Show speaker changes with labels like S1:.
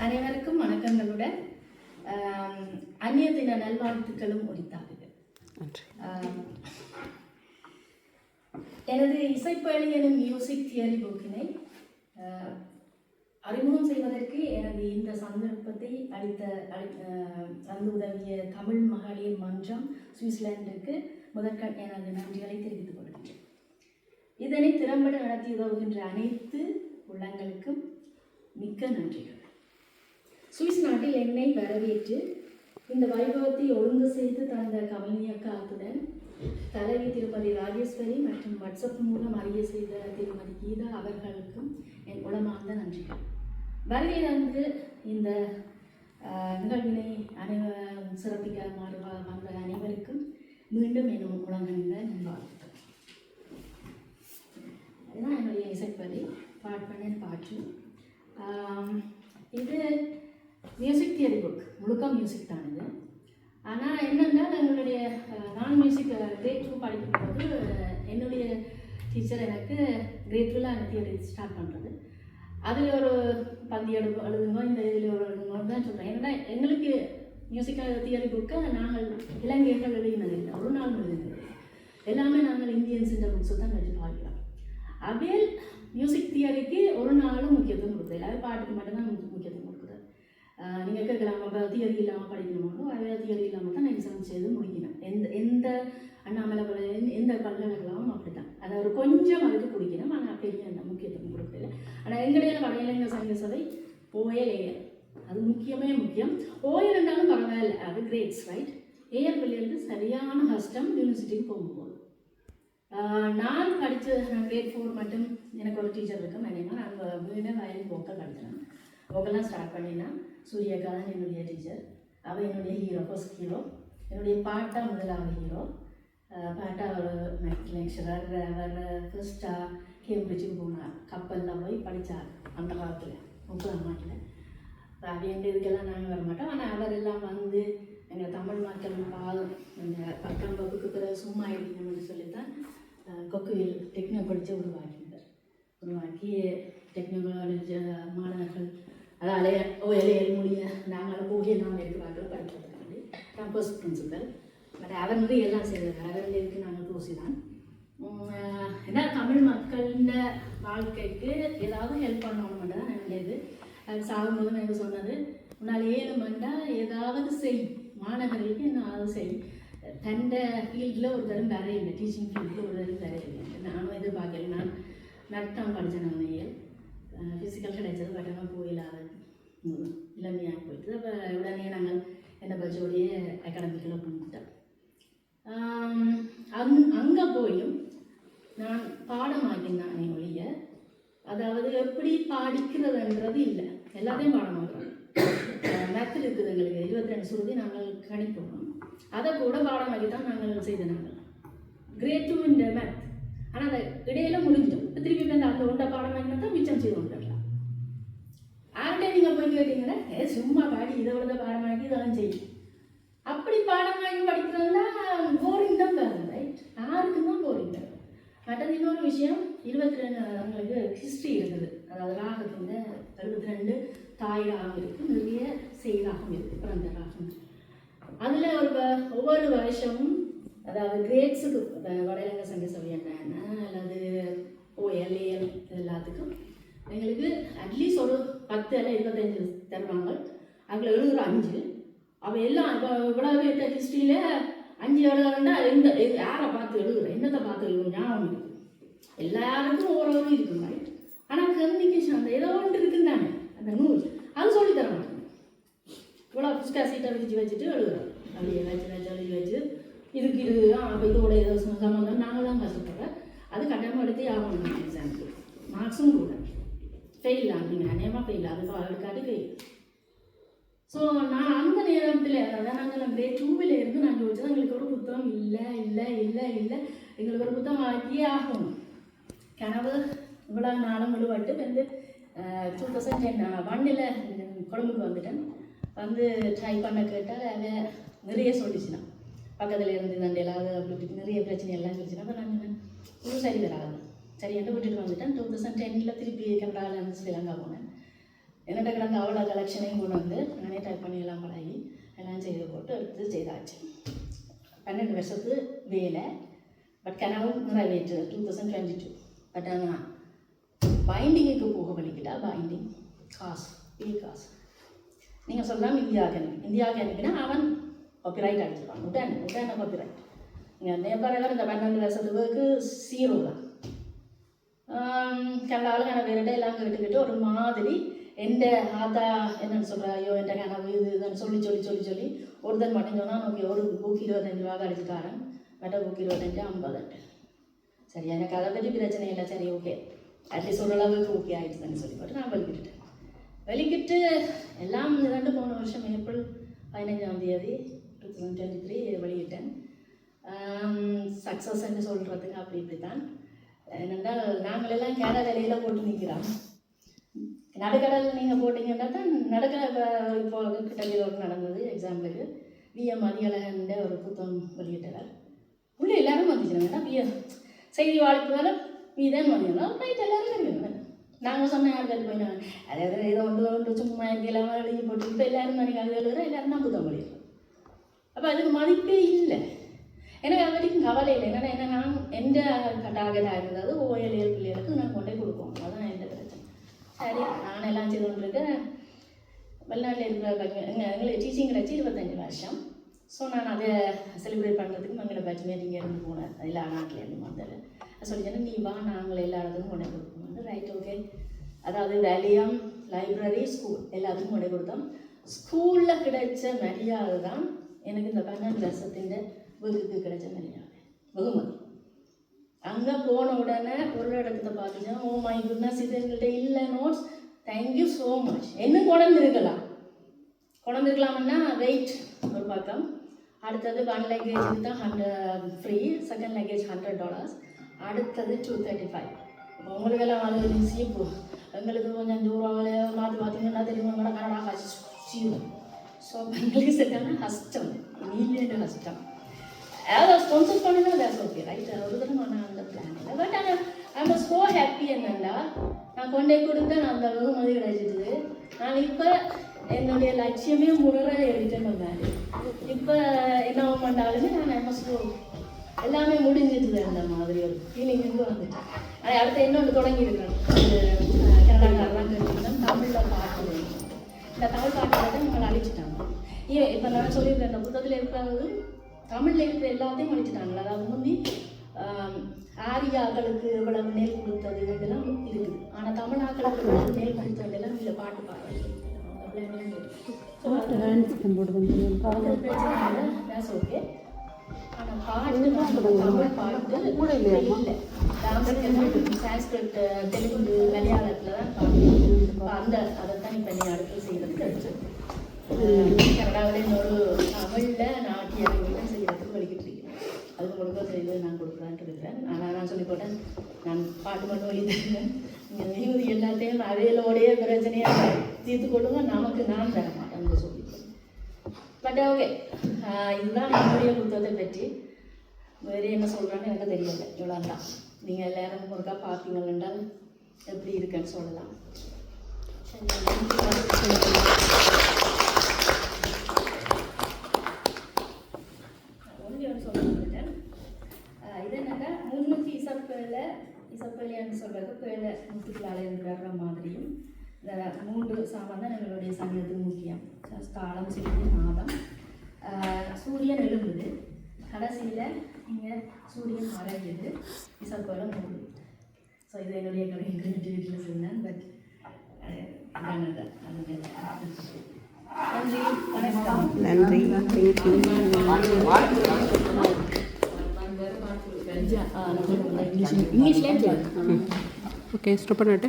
S1: அனைவருக்கும் வணக்கங்களுடன் அந்நிய தின நல்வாழ்த்துக்களும் உரித்தாகுக. எனது இசைப்பயணி எனும் மியூசிக் தியரி புக்கினை அறிமுகம் செய்வதற்கு எனது இந்த சந்தர்ப்பத்தை தந்து உதவிய தமிழ் மகளிர் மன்றம் சுவிட்சர்லாந்துக்கு முதற்கண் எனது நன்றிகளை தெரிவித்துக் கொள்கின்றேன். இதனை திறம்பட நடத்தி உதவுகின்ற அனைத்து உள்ளங்களுக்கும் மிக்க நன்றிகள். சுவிஸ் நாட்டில் என்னை வரவேற்று இந்த வைபவத்தை ஒழுங்கு செய்து தந்த கமலினி அக்காத்துடன் தலைவி திருமதி ராஜேஸ்வரி மற்றும் வாட்ஸ்அப் மூலம் அறிய செய்த திருமதி கீதா அவர்களுக்கும் என் உளமார்ந்த நன்றிகள். வருகையிலிருந்து இந்த நிகழ்வினை சிறப்பிக்க வந்த அனைவருக்கும் மீண்டும் என் உலகந்த நல்வாழ்த்துக்கள். இதுதான் என்னுடைய இசைப்பதி பாட்டு. இது மியூசிக் தியரி புக், முழுக்க மியூசிக் தான் இது. ஆனால் என்னென்னா எங்களுடைய நான் மியூசிக் கிரேட் 2 படிக்கும்போது என்னுடைய டீச்சர் எனக்கு கிரேட் 2ல் அந்த தியரி ஸ்டார்ட் பண்ணுறது. அதில் ஒரு பந்தி எழுதுங்க, இந்த இதில் ஒரு எழுதுங்கன்னு தான் சொல்கிறேன். ஏன்னா எங்களுக்கு மியூசிக்கல் தியரி புக்கை நாங்கள் இலங்கையர்கள் எழுதினதில்லை, ஒரு நாள் எழுதினது எல்லாமே நாங்கள் இந்தியன்ஸுன்ற புக்ஸை தான் வச்சு பார்க்கலாம். அவேல் மியூசிக் தியரிக்கு ஒரு நாளும் முக்கியத்துவம் கொடுக்குது, எல்லாரும் பாட்டுக்கு மட்டும்தான் முக்கியத்துவம் கொடுக்குது. நீங்கள் கேட்கலாம், அப்போ தியரி இல்லாமல் படிக்கணுமோ, அவையில் தியரி இல்லாமல் தான் நான் எக்ஸாம் செய்து முடிக்கணும். எந்த அண்ணாமலை எந்த பல்கலைக்கழகமும் அப்படி தான், அதை ஒரு கொஞ்சம் அதுக்கு குடிக்கணும். ஆனால் அப்படியே அந்த முக்கியத்துவம் கொடுக்கல. ஆனால் எங்கடையில் வட இளைஞர் சங்க சபை ஓஎல் அது முக்கியம். ஓஎல் இருந்தாலும் பரவாயில்ல, அது கிரேட்ஸ் ரைட். ஏஎல் பிள்ளைகளுக்கு சரியான கஷ்டம் யூனிவர்சிட்டிக்கு போகும்போது. நான் படித்த கிரேட் 4 மட்டும் எனக்கு ஒரு டீச்சர் இருக்கும். நாங்கள் வீணை வயலின் வோக்கல் படித்தேன். வோக்கல்லாம் ஸ்டார்ட் பண்ணினா சூர்யாக்கா தான் என்னுடைய டீச்சர். அவள் என்னுடைய ஹீரோ, ஃபர்ஸ்ட் ஹீரோ. என்னுடைய பாட்டா முதலாவது ஹீரோ. பாட்டா ஒரு மேக்ஸ் லெக்சரர். அவர் ஃபர்ஸ்ட்டாக கேம்பிரிட்ஜுக்கு போனார், கப்பலில் போய் படித்தார் அந்த காலத்தில் 30ஆம் ஆண்டில். அவையண்டு இதுக்கெல்லாம் நாங்கள் வர மாட்டோம். ஆனால் அவரெல்லாம் வந்து எங்கள் தமிழ் மக்கள் அந்த 10ஆம் வகுப்புக்கு பிறகு சும்மா இருக்கணும்னு சொல்லித்தான் கொக்குவில் டெக்னோ படித்து உருவாக்கி டெக்னிக்கல் மாணவர்கள் அதாவது ஓஎல் மொழிய நாங்கள் போய் நாம் இருக்கிறார்கள் படிக்கிறதுக்காண்டி கேம்பஸ் பிரின்சிபல். பட் அவர் வந்து எல்லாம் செய்தார். அவர்களுக்கு நாங்கள் தூசி தான். ஏன்னா தமிழ் மக்களின் வாழ்க்கைக்கு ஏதாவது ஹெல்ப் பண்ணணும்னு தான் என்னுடையது. அது சாகும்போது எனக்கு சொன்னது, உன்னால் ஏழுமெண்டா ஏதாவது செய், மாணவர்களுக்கு ஏதாவது செய். தண்டை ஃபீல்டில் ஒரு தரம் வரையில்லை, டீச்சிங் ஃபீல்டில் ஒரு தரம் வரையில்லை. நானும் எதிர்பார்க்கல. நான் நட்டம் படித்தேன், நான் ஃபிசிக்கல் கிடைச்சது. பட் போயில்லாத இளமையாக போயிட்டு அப்போ உடனே நாங்கள் என்னை பட்சோடைய அகாடமிக்கில் பண்ணிட்டோம். அங்கே போயும் நான் பாடமாக்கினானே ஒழிய, அதாவது எப்படி படிக்கிறதுன்றது இல்லை, எல்லாத்தையும் பாடமாக்குறோம். மேத்தில் இருக்குது எங்களுக்கு 22 சுருதி நாங்கள் கணிப்போம். அதை கூட பாடமாக்கி தான் நாங்கள் செய்த நாங்கள் கிரேட் 2 இந்த மேத். ஆனால் அந்த இடையில முடிஞ்சிடும். இப்போ திருப்பி வந்து அந்த ஒன்றை பாடமாக்கினா தான் மிச்சம் செய்து கொண்டுடலாம். ஆர்டே நீங்கள் போய் கேட்டீங்கன்னா சும்மா பாடி இதை விட பாடமாக்கி இதெல்லாம் செய்யும். அப்படி பாடமாக்கி படிக்கிறதுனா போரிங் தான் வருது ரைட். யாருக்கும் தான் போரிங் வரும். மற்றது இன்னொரு விஷயம், 22 அவங்களுக்கு ஹிஸ்ட்ரி இருக்குது. அதாவது ராகத்தின் 72 தாய் ராகம் இருக்குது, நிறைய செய் ராகம் இருக்குது, பிறந்த ராகம். அதில் ஒவ்வொரு வருஷமும் அதாவது கிரேட்ஸுக்கு வட இலங்கை சங்க சபை என்ன அல்லது ஓஎல் ஏஎல் எல்லாத்துக்கும் எங்களுக்கு அட்லீஸ்ட் ஒரு 10 அல்ல 25 தருவாங்க. அதில் எழுதுகிற 5 அவள் எல்லாம் இப்போ இவ்வளவு ஹிஸ்ட்ரியில் 5 எழுதுறா எந்த யாரை பார்த்து எழுதுகிறேன், என்னத்தை பார்த்து எழுதும் ஞாபகம் இருக்குது. எல்லாருக்கும் ஒவ்வொரு இருக்குது மாதிரி. ஆனால் கம்யூனிகேஷன் அந்த ஏதோ ஒன்று இருக்குன்னு தானே அந்த நூல் அது சொல்லித்தர மாட்டேங்க. இவ்வளோ புஸ்கா சீட்டை வச்சுட்டு எழுதுகிறோம். அப்படியே வச்சு இதுக்கு இது அப்போ இதோட ஏதோ சம்மந்தம் நாங்கள் தான் கஷ்டப்படுறோம். அது கட்டாயமாக எடுத்தே ஆகணும். எக்ஸாமுக்கு மார்க்ஸும் கூட ஃபெயில் ஆகுங்க, அநேகமாக ஃபெயில், அது எடுக்காது ஃபெயில். ஸோ நான் அந்த நேரத்தில் அதாவது நாங்கள் கிரேட் 2ல் இருந்து நான் யோசிச்சது, எங்களுக்கு ஒரு புத்தகம் இல்லை எங்களுக்கு ஒரு புத்தகம் ஆக்கியே ஆகணும். கனவு இவ்வளோ நாளும் விடுபட்டு வந்து 2001 கொழும்புக்கு வந்துட்டேன். வந்து ட்ரை பண்ண கேட்டால் அதை நிறைய சொல்லிச்சுனா பக்கத்தில் இருந்து தண்டை எல்லாவது அப்படி நிறைய பிரச்சனை எல்லாம் சொல்லிச்சுன்னா. அப்போ நான் ஒரு சரி வராது சரி என்று விட்டுட்டு வந்துட்டேன். 2010 திருப்பி கனடாவில் இருந்து ஸ்ரீலங்கா போனேன். என்னட்ட கிடந்த அவ்வளோ கலெக்ஷனையும் கொண்டு வந்து நானே டைப் பண்ணி எல்லாம் பழகி எல்லாம் செய்து போட்டு எடுத்து செய்தாச்சு. 12 வருஷத்து வேலை. பட் கனவும் நிறைவேற்று 2022. பட் ஆனால் பைண்டிங்குக்கு போக வலிக்கிட்டா பைண்டிங் காசு காசு. நீங்கள் சொல்லலாம் இந்தியாவுக்கு அனுப்பினா அவன் காப்பிரைட் அடிச்சிருவான். உடனே காப்பிரைட். நீங்கள் நேபாளில் இந்த 12 வருஷத்துக்கு 0 தான். கனடாவில் கனவு வேறு எல்லாம் கேட்டுக்கிட்டு ஒரு மாதிரி எந்த ஆத்தா என்னென்னு சொல்கிறாயோ எந்த கனவு இதுன்னு சொல்லி ஒருத்தன் மட்டும் சொன்னால் ஓகே ஒரு புக் 25 ரூபா அடிச்சுட்டாரன், மற்ற புக் 25, 50. சரி எனக்கு அதை பற்றி பிரச்சனை இல்லை, சரி ஓகே அட்லீஸ்ட் ஓரளவுக்கு ஓகே ஆகிடுதுன்னு சொல்லி போட்டு நான் வெளிக்கிட்டு எல்லாம் 2 போன வருஷம் ஏப்ரல் 15ஆம் தேதி 2023 வெளியிட்டேன். சக்ஸஸ் என்று சொல்கிறதுக்கு அப்படி தான். என்னென்றால் நாங்களெல்லாம் கேர வேலையில் போட்டு நிற்கிறோம். நடுக்கடல் நீங்கள் போட்டிங்கன்னா தான் இப்போ கிட்டத்தட்ட நடந்தது. எக்ஸாம்பிளுக்கு விஎம் அதிகலகன்ற ஒரு புத்தகம் வெளியிட்டார். உள்ளே எல்லாரும் வந்துச்சுன்னா செய்தி வாழ்ப்புனால வீதான் வந்தீங்கன்னா நைட் எல்லோரும் தெரியும். நாங்கள் சொன்ன யாருக்கு போயினாங்க அதாவது ஏதோ ஒன்று சும்மா இல்லாமல் எழுதி போட்டு இப்போ எல்லோரும் நினைக்க அது எழுதுகிற எல்லோரும் தான் புத்தகம் வெளியிடும். அப்போ அதுக்கு மதிப்பே இல்லை. எனக்கு அது வரைக்கும் கவலை இல்லை. ஏன்னா நான் எந்த டார்கெட்டாக இருந்தது OLL பிள்ளைகளுக்கு நான் கொண்டே கொடுப்போம். அதுதான் எந்த பிரச்சனை. சரி நான் எல்லாம் செய்து கொண்டிருக்கேன். வெளிநாட்டில் இருக்கிற எங்களுக்கு டீச்சிங் கிடச்சி 25 வருஷம். ஸோ நான் அதை செலிப்ரேட் பண்ணுறதுக்கு மங்கள பேட்ச் மீட்டிங் இருந்து போனேன். எல்லா நாட்டிலேருந்து வந்தேன். சொல்லிச்சேன்னா நீ வா நாங்கள் எல்லா இடத்துக்கும் கொண்டே கொடுப்போம். Right okay. அதாவது வேலியம் லைப்ரரி ஸ்கூல் எல்லாத்துக்கும் கொண்டே கொடுத்தோம். ஸ்கூலில் கிடைச்ச மரியாதை தான் எனக்கு இந்த 12 வருஷத்தின் வீட்டுக்கு கிடைச்ச மரியாதை வெகுமதி. அங்கே போன உடனே ஒரு இடத்துல பார்த்தீங்கன்னா ஓ மை குட்னஸ் இது எங்கள்கிட்ட இல்லை நோட்ஸ், தேங்க்யூ ஸோ மச். என்ன கொண்டிருக்கலாம்னா வெயிட் ஒரு பக்கம். அடுத்தது 1 லக்கேஜுக்கு தான் 100 ஃப்ரீ, செகண்ட் லக்கேஜ் $100, அடுத்தது 235. உங்களுக்கெல்லாம் அது ஈஸியாக எங்களுக்கு கொஞ்சம் தூரம் மாற்றி பார்த்தீங்கன்னா தெரியும் கனடா கஷ்டம். ஸோ எங்களுக்கு சரியான கஷ்டம், நீல கஷ்டம். அதாவது ஸ்பான்சர் பண்ணுன்னா தட்ஸ் ஓகே ரைட். ஒரு தடவை நான் அந்த பிளான் இல்லை. பட் ஆனால் ஐ வாஸ் ஸோ ஹாப்பி. என்னென்னா நான் கொண்டே கொடுத்தேன், அந்த வெகுமதி கிடைச்சிது. நான் இப்போ என்னுடைய லட்சியமே முறை எழுதிட்டேன்னு வந்தாரு. இப்போ என்ன பண்ணாலுமே நான் ஐமஸ்டோ எல்லாமே முடிஞ்சிட்டுது. அந்த மாதிரி ஒரு ஃபீலிங்கு வந்துட்டேன். ஆனால் அடுத்த இன்னொன்று தொடங்கியிருக்கிறேன். கன்னடாக்காரெலாம் கேட்டுருந்தேன் தமிழில் பாட்டு. இந்த தமிழ் பாட்டு இவங்களை அழிச்சிட்டாங்க. இப்போ நான் சொல்லியிருக்கேன் இந்த புத்தகத்தில் இருக்கிறது தமிழில் இருக்கிற எல்லாத்தையும் அழிச்சிட்டாங்களா. அதாவது முந்தி ஆரியாக்களுக்கு இவ்வளவு மேல் கொடுத்தது இதெல்லாம் இருக்குது. ஆனால் தமிழாக்களுக்கு இவ்வளவு மேல் கொடுத்ததெல்லாம் இல்லை. பாட்டு பாடுறது ஓகே. ஆனால் பாட்டு தமிழ் பாட்டு கூட இல்லை. சான்ஸ்கிரிட், தெலுங்கு, மலையாளத்தில் தான் பாட்டு. அதைத்தான் இப்போ நீ அடுத்து செய்கிறது கிடைச்சது. கனடாவில் இன்னொரு தமிழில் நாட்டிய அறிவுகள் செய்கிறதுக்கு வலிக்கிட்டு இருக்கேன். அது கொடுக்க செய்து நான் கொடுக்குறான்ட்டு இருக்கிறேன். ஆனால் நான் சொல்லி போட்டேன் நான் பாட்டு மட்டும் வழி தருவேன். நீங்கள் மீதி எல்லாத்தையும் அவையிலோடைய பிரச்சனையாக தீர்த்து கொள்ளுங்க, நமக்கு நான் தர மாட்டேன் சொல்லி. பட் ஓகே, இதுதான் என்னுடைய புத்தகத்தை பற்றி. வேறு என்ன சொல்கிறான்னு எனக்கு தெரியலை. இவ்வளோ தான். நீங்கள் எல்லாரும் ஒருக்கா பார்ப்பீங்கள் என்றால் எப்படி இருக்குன்னு சொல்லலாம். இது என்னக்கா 300 இசப்பேலைன்னு சொல்கிறது பேலை முத்துக்களால் இருக்கிற மாதிரியும் இந்த 3 சாமான் தான் எங்களுடைய சமயத்துக்கு முக்கியம். தாளம், சிறுதி, நாதம். சூரியன் எழும்புது, கடைசியில் இங்கே சூரியன் மறையுது, இசப்பேலை மூடுது. ஸோ இது என்னுடைய கிரியேட்டிவிட்டியில் சொன்னேன். பட் நன்றி, வணக்கம். இங்கிலீஷ்லேயே ஓகே ஸ்டாப் பண்ணிட்டு